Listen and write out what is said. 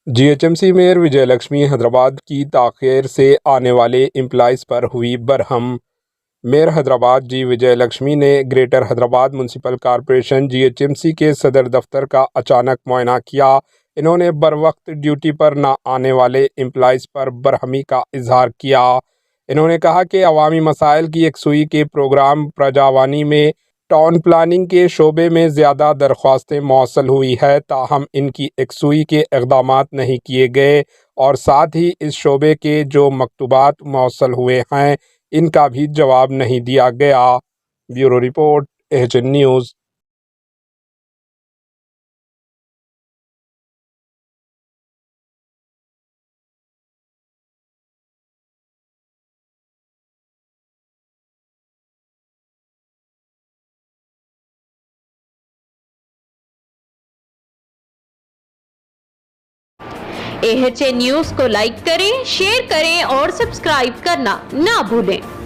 GHMC mayor وجے لکشمی حیدرآباد کی تاخیر سے آنے والے امپلائیز پر ہوئی برہم۔ میئر حیدرآباد جی وجے لکشمی نے greater Hyderabad municipal corporation GHMC کے صدر دفتر کا اچانک معائنہ کیا۔ انہوں نے بروقت ڈیوٹی پر نہ آنے والے امپلائیز پر برہمی کا اظہار کیا۔ انہوں نے کہا کہ عوامی مسائل کی یکسوئی کے پروگرام پرجاوانی میں ٹاؤن پلاننگ کے شعبے میں زیادہ درخواستیں موصول ہوئی ہے، تاہم ان کی یکسوئی کے اقدامات نہیں کیے گئے اور ساتھ ہی اس شعبے کے جو مکتوبات موصول ہوئے ہیں ان کا بھی جواب نہیں دیا گیا۔ Bureau report AHN news. AHN news کو لائک کریں، شیئر کریں اور سبسکرائب کرنا نہ بھولیں۔